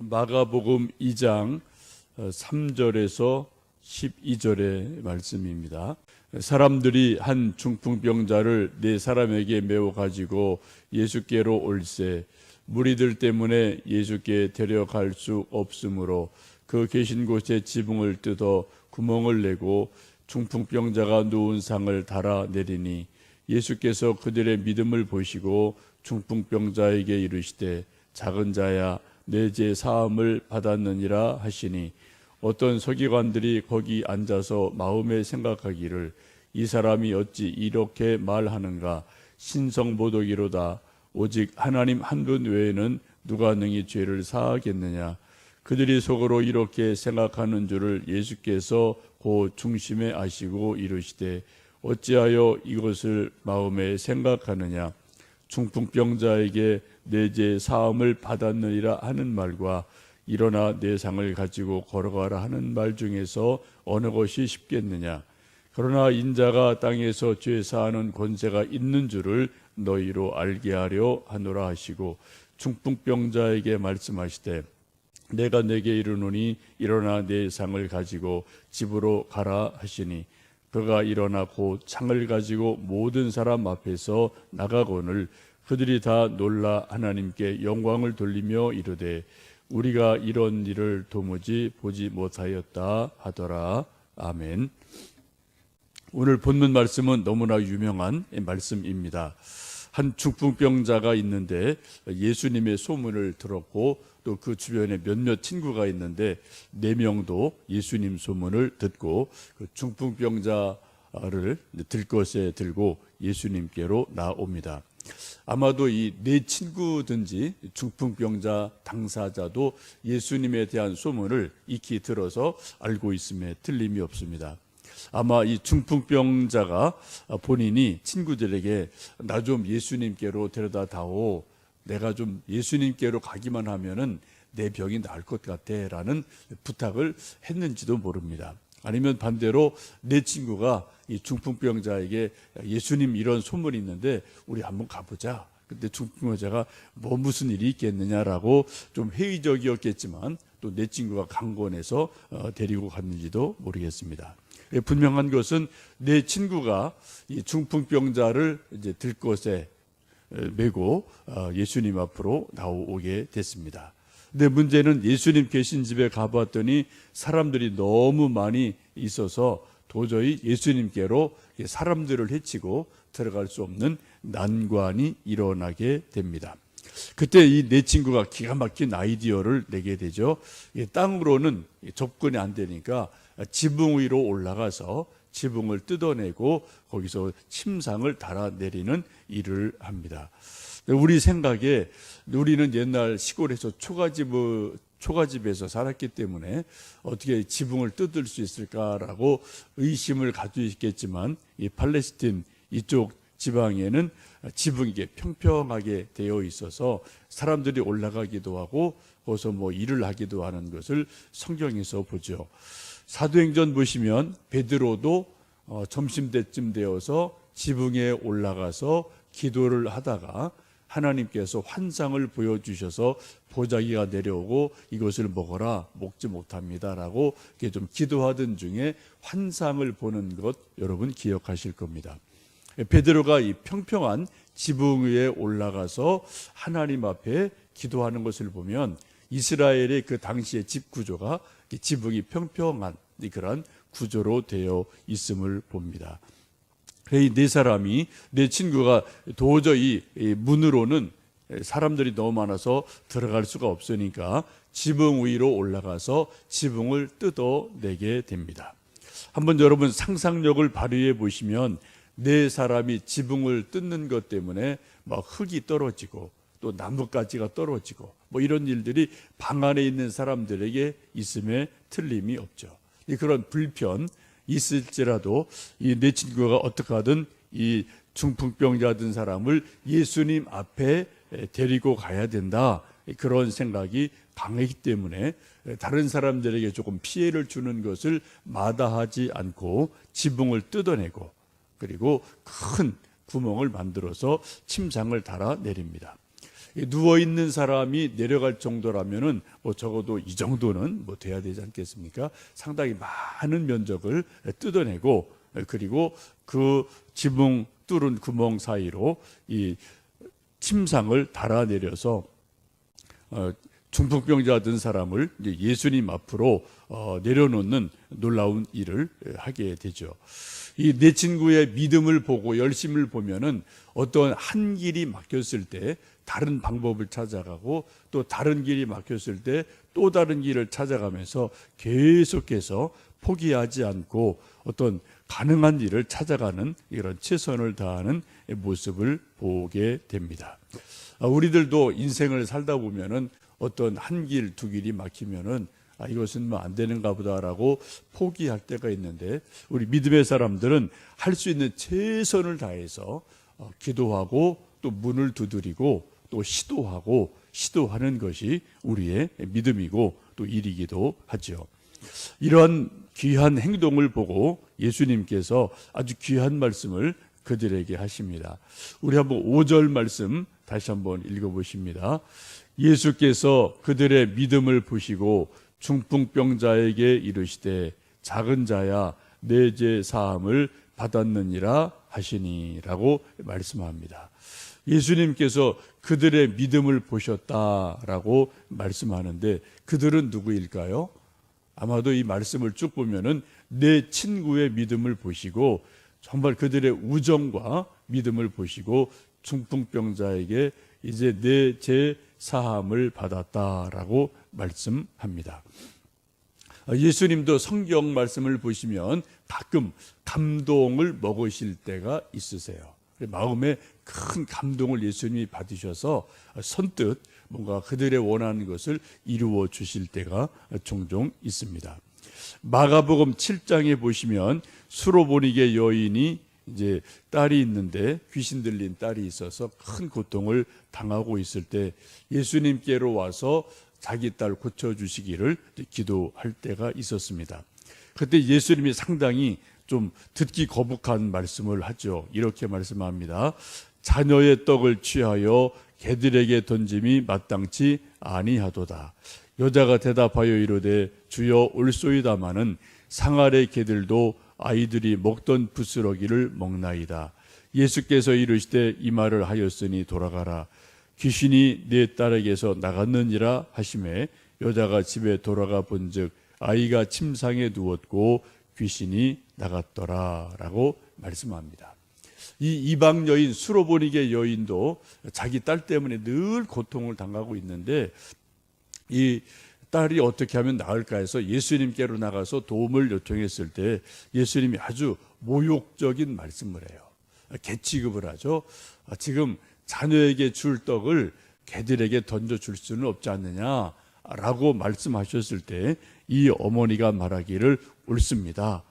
마가복음 2장 3절에서 12절의 말씀입니다. 사람들이 한 중풍병자를 네 사람에게 메워 가지고 예수께로 올세 무리들 때문에 예수께 데려갈 수 없으므로 그 계신 곳에 지붕을 뜯어 구멍을 내고 중풍병자가 누운 상을 달아 내리니 예수께서 그들의 믿음을 보시고 중풍병자에게 이르시되 작은 자야 내 죄 사함을 받았느니라 하시니 어떤 서기관들이 거기 앉아서 마음에 생각하기를 이 사람이 어찌 이렇게 말하는가 신성모독이로다 오직 하나님 한 분 외에는 누가 능히 죄를 사하겠느냐. 그들이 속으로 이렇게 생각하는 줄을 예수께서 그 중심에 아시고 이르시되 어찌하여 이것을 마음에 생각하느냐. 중풍병자에게 내 죄 사함을 받았느니라 하는 말과 일어나 내 상을 가지고 걸어가라 하는 말 중에서 어느 것이 쉽겠느냐. 그러나 인자가 땅에서 죄 사하는 권세가 있는 줄을 너희로 알게 하려 하노라 하시고 중풍병자에게 말씀하시되 내가 내게 이르노니 일어나 내 상을 가지고 집으로 가라 하시니 그가 일어나 곧 창을 가지고 모든 사람 앞에서 나가거늘 그들이 다 놀라 하나님께 영광을 돌리며 이르되 우리가 이런 일을 도무지 보지 못하였다 하더라. 아멘. 오늘 본문 말씀은 너무나 유명한 말씀입니다. 한 중풍병자가 있는데 예수님의 소문을 들었고 또 그 주변에 몇몇 친구가 있는데 4명도 예수님 소문을 듣고 그 중풍병자를 들것에 들고 예수님께로 나옵니다. 아마도 이 4친구든지 중풍병자 당사자도 예수님에 대한 소문을 익히 들어서 알고 있음에 틀림이 없습니다. 아마 이 중풍병자가 본인이 친구들에게 나 좀 예수님께로 데려다 다오. 내가 좀 예수님께로 가기만 하면은 내 병이 나을 것 같아 라는 부탁을 했는지도 모릅니다. 아니면 반대로 내 친구가 이 중풍병자에게 예수님 이런 소문이 있는데 우리 한번 가보자. 근데 중풍병자가 뭐 무슨 일이 있겠느냐라고 좀 회의적이었겠지만 또 내 친구가 강권해서 데리고 갔는지도 모르겠습니다. 분명한 것은 내 친구가 이 중풍병자를 이제 들것에 메고 예수님 앞으로 나오게 됐습니다. 근데 문제는 예수님 계신 집에 가봤더니 사람들이 너무 많이 있어서 도저히 예수님께로 사람들을 헤치고 들어갈 수 없는 난관이 일어나게 됩니다. 그때 이 내 친구가 기가 막힌 아이디어를 내게 되죠. 땅으로는 접근이 안 되니까 지붕 위로 올라가서 지붕을 뜯어내고 거기서 침상을 달아내리는 일을 합니다. 우리 생각에 우리는 옛날 시골에서 초가집에서 살았기 때문에 어떻게 지붕을 뜯을 수 있을까라고 의심을 가지고 있겠지만 이 팔레스틴 이쪽 지방에는 지붕이 평평하게 되어 있어서 사람들이 올라가기도 하고 거기서 뭐 일을 하기도 하는 것을 성경에서 보죠. 사도행전 보시면 베드로도 점심때쯤 되어서 지붕에 올라가서 기도를 하다가 하나님께서 환상을 보여주셔서 보자기가 내려오고 이것을 먹어라 먹지 못합니다라고 이렇게 좀 기도하던 중에 환상을 보는 것 여러분 기억하실 겁니다. 베드로가 이 평평한 지붕 위에 올라가서 하나님 앞에 기도하는 것을 보면 이스라엘의 그 당시의 집 구조가 지붕이 평평한 그런 구조로 되어 있음을 봅니다. 이 4사람이 내 친구가 도저히 문으로는 사람들이 너무 많아서 들어갈 수가 없으니까 지붕 위로 올라가서 지붕을 뜯어내게 됩니다. 한번 여러분 상상력을 발휘해 보시면 4사람이 지붕을 뜯는 것 때문에 막 흙이 떨어지고 또 나뭇가지가 떨어지고 뭐 이런 일들이 방 안에 있는 사람들에게 있음에 틀림이 없죠. 그런 불편 있을지라도 이 내 친구가 어떻게 하든 이 중풍병자 든 사람을 예수님 앞에 데리고 가야 된다. 그런 생각이 강하기 때문에 다른 사람들에게 조금 피해를 주는 것을 마다하지 않고 지붕을 뜯어내고 그리고 큰 구멍을 만들어서 침상을 달아 내립니다. 누워 있는 사람이 내려갈 정도라면은 뭐 적어도 이 정도는 뭐 돼야 되지 않겠습니까? 상당히 많은 면적을 뜯어내고, 그리고 그 지붕 뚫은 구멍 사이로 이 침상을 달아내려서 중풍병자 든 사람을 이제 예수님 앞으로 내려놓는 놀라운 일을 하게 되죠. 이 내 친구의 믿음을 보고 열심을 보면은 어떤 한 길이 막혔을 때 다른 방법을 찾아가고, 또 다른 길이 막혔을 때 또 다른 길을 찾아가면서 계속해서 포기하지 않고 어떤 가능한 일을 찾아가는 이런 최선을 다하는 모습을 보게 됩니다. 우리들도 인생을 살다 보면은 어떤 한 길, 두 길이 막히면은 이것은 뭐 안 되는가 보다라고 포기할 때가 있는데, 우리 믿음의 사람들은 할 수 있는 최선을 다해서 기도하고 또 문을 두드리고 또 시도하는 것이 우리의 믿음이고 또 일이기도 하죠. 이러한 귀한 행동을 보고 예수님께서 아주 귀한 말씀을 그들에게 하십니다. 우리 한번 5절 말씀 다시 한번 읽어보십니다. 예수께서 그들의 믿음을 보시고 중풍병자에게 이르시되 작은 자야 내 죄 사함을 받았느니라 하시니라고 말씀합니다. 예수님께서 그들의 믿음을 보셨다라고 말씀하는데, 그들은 누구일까요? 아마도 이 말씀을 쭉 보면은 내 친구의 믿음을 보시고 정말 그들의 우정과 믿음을 보시고 중풍병자에게 이제 내 죄 사함을 받았다라고 말씀합니다. 예수님도 성경 말씀을 보시면 가끔 감동을 먹으실 때가 있으세요. 마음에 큰 감동을 예수님이 받으셔서 선뜻 뭔가 그들의 원하는 것을 이루어 주실 때가 종종 있습니다. 마가복음 7장에 보시면 수로보니게 여인이 이제 딸이 있는데 귀신 들린 딸이 있어서 큰 고통을 당하고 있을 때 예수님께로 와서 자기 딸 고쳐주시기를 기도할 때가 있었습니다. 그때 예수님이 상당히 좀 듣기 거북한 말씀을 하죠. 이렇게 말씀합니다. 자녀의 떡을 취하여 개들에게 던짐이 마땅치 아니하도다. 여자가 대답하여 이르되 주여 올소이다마는 상아래 개들도 아이들이 먹던 부스러기를 먹나이다. 예수께서 이르시되 이 말을 하였으니 돌아가라. 귀신이 네 딸에게서 나갔느니라 하시매 여자가 집에 돌아가 본즉 아이가 침상에 누웠고 귀신이 나갔더라라고 말씀합니다. 이 이방 여인 수로보니게 여인도 자기 딸 때문에 늘 고통을 당하고 있는데, 이 딸이 어떻게 하면 나을까 해서 예수님께로 나가서 도움을 요청했을 때 예수님이 아주 모욕적인 말씀을 해요. 개 취급을 하죠. 지금 자녀에게 줄 떡을 개들에게 던져줄 수는 없지 않느냐라고 말씀하셨을 때 이 어머니가 말하기를 옳습니다.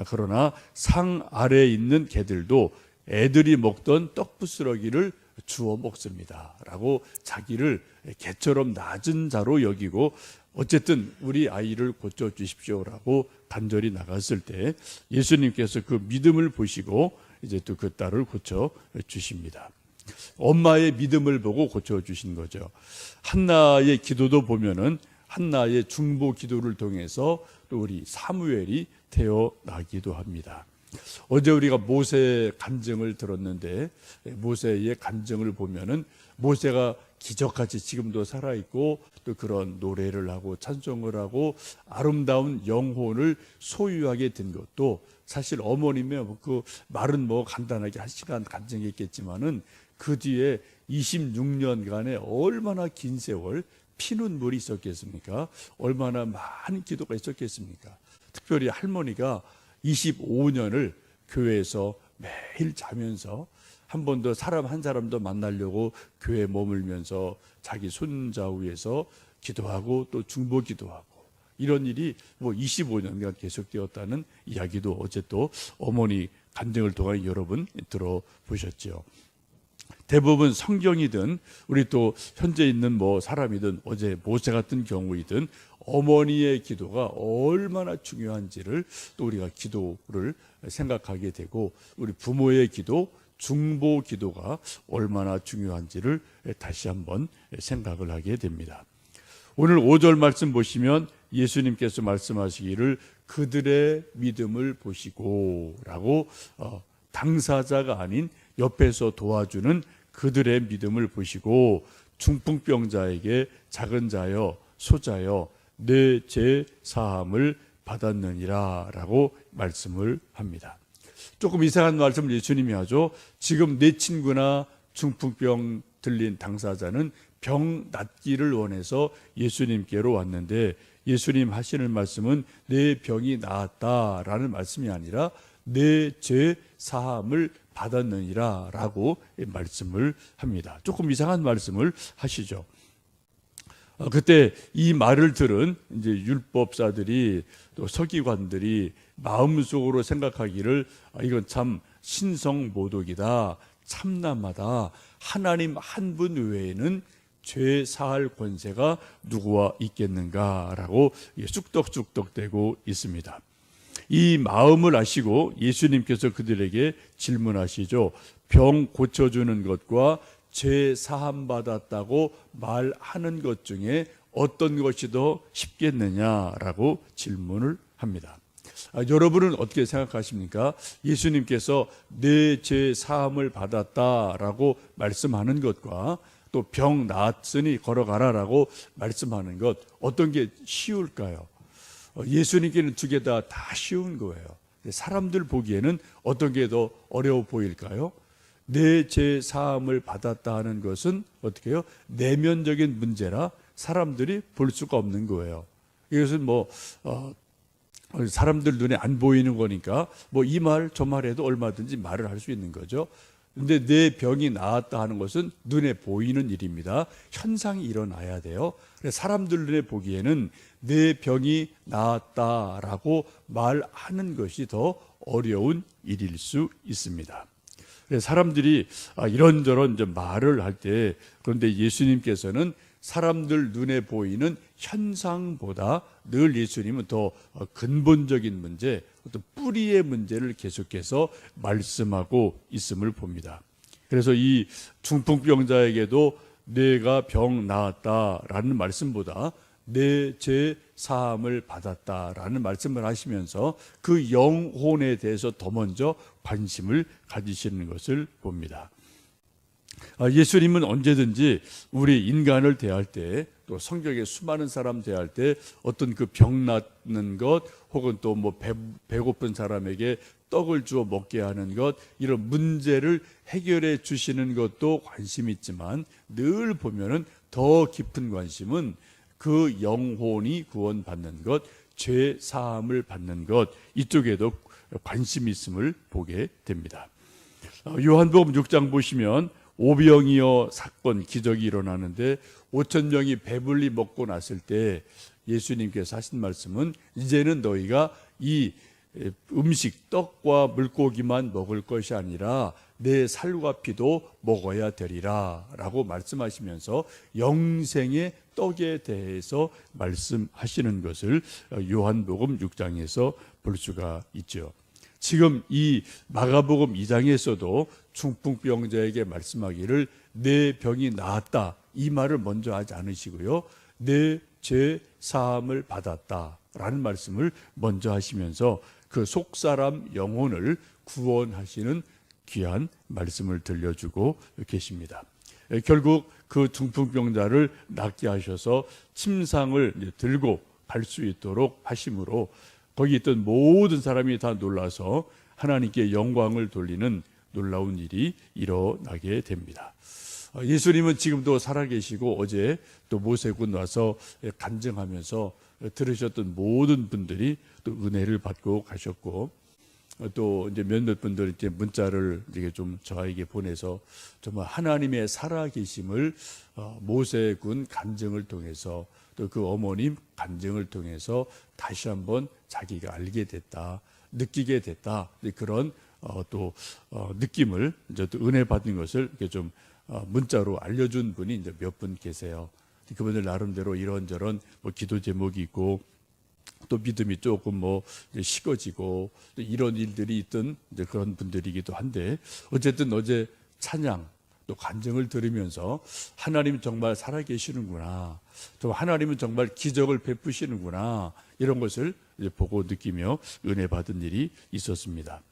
그러나 상 아래에 있는 개들도 애들이 먹던 떡 부스러기를 주워 먹습니다 라고 자기를 개처럼 낮은 자로 여기고, 어쨌든 우리 아이를 고쳐주십시오라고 간절히 나갔을 때 예수님께서 그 믿음을 보시고 이제 또 그 딸을 고쳐주십니다. 엄마의 믿음을 보고 고쳐주신 거죠. 한나의 기도도 보면은 한나의 중보 기도를 통해서 또 우리 사무엘이 태어나기도 합니다. 어제 우리가 모세의 간증을 들었는데, 모세의 간증을 보면은 모세가 기적같이 지금도 살아있고 또 그런 노래를 하고 찬송을 하고 아름다운 영혼을 소유하게 된 것도 사실 어머님의 그 말은 뭐 간단하게 한 시간 간증했겠지만은 그 뒤에 26년간의 얼마나 긴 세월 피눈물이 있었겠습니까? 얼마나 많은 기도가 있었겠습니까? 특별히 할머니가 25년을 교회에서 매일 자면서 한 번도 사람 한 사람도 만나려고 교회에 머물면서 자기 손자 위해서 기도하고 또 중보 기도하고 이런 일이 뭐 25년간 계속되었다는 이야기도 어제 또 어머니 간증을 통해 여러분 들어보셨죠. 대부분 성경이든 우리 또 현재 있는 뭐 사람이든 어제 모세 같은 경우이든 어머니의 기도가 얼마나 중요한지를 또 우리가 기도를 생각하게 되고, 우리 부모의 기도 중보 기도가 얼마나 중요한지를 다시 한번 생각을 하게 됩니다. 오늘 5절 말씀 보시면 예수님께서 말씀하시기를 그들의 믿음을 보시고 라고 당사자가 아닌 옆에서 도와주는 그들의 믿음을 보시고 중풍병자에게 작은 자여 소자여 내 죄 사함을 받았느니라 라고 말씀을 합니다. 조금 이상한 말씀을 예수님이 하죠. 지금 내 친구나 중풍병 들린 당사자는 병 낫기를 원해서 예수님께로 왔는데 예수님 하시는 말씀은 내 병이 나았다라는 말씀이 아니라 내 죄 사함을 받았느니라 라고 말씀을 합니다. 조금 이상한 말씀을 하시죠. 그때 이 말을 들은 이제 율법사들이 또 서기관들이 마음속으로 생각하기를 이건 참 신성모독이다, 참남하다. 하나님 한 분 외에는 죄 사할 권세가 누구와 있겠는가라고 쑥덕쑥덕대고 있습니다. 이 마음을 아시고 예수님께서 그들에게 질문하시죠. 병 고쳐주는 것과 죄 사함 받았다고 말하는 것 중에 어떤 것이 더 쉽겠느냐라고 질문을 합니다. 여러분은 어떻게 생각하십니까? 예수님께서 내 죄 사함을 받았다라고 말씀하는 것과 또 병 나았으니 걸어가라라고 말씀하는 것 어떤 게 쉬울까요? 예수님께는 두 개 다 쉬운 거예요. 사람들 보기에는 어떤 게 더 어려워 보일까요? 내 죄 사함을 받았다 하는 것은 어떻게 해요? 내면적인 문제라 사람들이 볼 수가 없는 거예요. 이것은 사람들 눈에 안 보이는 거니까 이 말 저 말에도 얼마든지 말을 할 수 있는 거죠. 근데 내 병이 나았다 하는 것은 눈에 보이는 일입니다. 현상이 일어나야 돼요. 그래서 사람들 눈에 보기에는 내 병이 나았다라고 말하는 것이 더 어려운 일일 수 있습니다. 그래서 사람들이 이런저런 말을 할 때 그런데 예수님께서는 사람들 눈에 보이는 현상보다 늘 예수님은 더 근본적인 문제, 어떤 뿌리의 문제를 계속해서 말씀하고 있음을 봅니다. 그래서 이 중풍병자에게도 내가 병 나았다라는 말씀보다 내 죄 사함을 받았다라는 말씀을 하시면서 그 영혼에 대해서 더 먼저 관심을 가지시는 것을 봅니다. 예수님은 언제든지 우리 인간을 대할 때 또 성경에 수많은 사람 대할 때 어떤 그 병 낫는 것 혹은 또 배고픈 사람에게 떡을 주어 먹게 하는 것 이런 문제를 해결해 주시는 것도 관심이 있지만 늘 보면은 더 깊은 관심은 그 영혼이 구원받는 것, 죄 사함을 받는 것 이쪽에도 관심이 있음을 보게 됩니다. 요한복음 6장 보시면 오병이어 사건 기적이 일어나는데 5,000명이 배불리 먹고 났을 때 예수님께서 하신 말씀은 이제는 너희가 이 음식 떡과 물고기만 먹을 것이 아니라 내 살과 피도 먹어야 되리라 라고 말씀하시면서 영생의 떡에 대해서 말씀하시는 것을 요한복음 6장에서 볼 수가 있죠. 지금 이 마가복음 2장에서도 중풍병자에게 말씀하기를 내 병이 나았다 이 말을 먼저 하지 않으시고요. 내 죄 사함을 받았다라는 말씀을 먼저 하시면서 그 속사람 영혼을 구원하시는 귀한 말씀을 들려주고 계십니다. 결국 그 중풍병자를 낫게 하셔서 침상을 들고 갈 수 있도록 하심으로 거기 있던 모든 사람이 다 놀라서 하나님께 영광을 돌리는 놀라운 일이 일어나게 됩니다. 예수님은 지금도 살아계시고 어제 또 모세군 와서 간증하면서 들으셨던 모든 분들이 또 은혜를 받고 가셨고 또 이제 몇몇 분들 이제 문자를 이게 좀 저에게 보내서 정말 하나님의 살아계심을 모세군 간증을 통해서 또 그 어머님 간증을 통해서 다시 한번 자기가 알게 됐다, 느끼게 됐다 그런 또 느낌을 이제 또 은혜 받은 것을 이렇게 좀 문자로 알려준 분이 이제 몇 분 계세요. 그분들 나름대로 이런저런 기도 제목이 있고 또 믿음이 조금 이제 식어지고 또 이런 일들이 있던 이제 그런 분들이기도 한데, 어쨌든 어제 찬양 또 간증을 들으면서 하나님 정말 살아계시는구나, 또 하나님은 정말 기적을 베푸시는구나, 이런 것을 이제 보고 느끼며 은혜 받은 일이 있었습니다.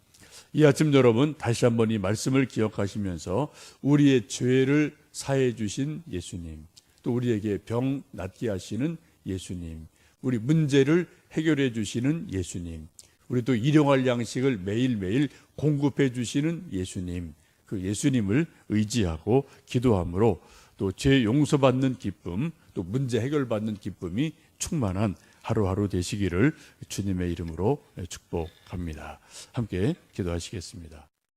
이 아침 여러분, 다시 한번 이 말씀을 기억하시면서 우리의 죄를 사해 주신 예수님, 또 우리에게 병 낫게 하시는 예수님, 우리 문제를 해결해 주시는 예수님, 우리 또 일용할 양식을 매일매일 공급해 주시는 예수님, 그 예수님을 의지하고 기도함으로 또 죄 용서받는 기쁨, 또 문제 해결받는 기쁨이 충만한 하루하루 되시기를 주님의 이름으로 축복합니다. 함께 기도하시겠습니다.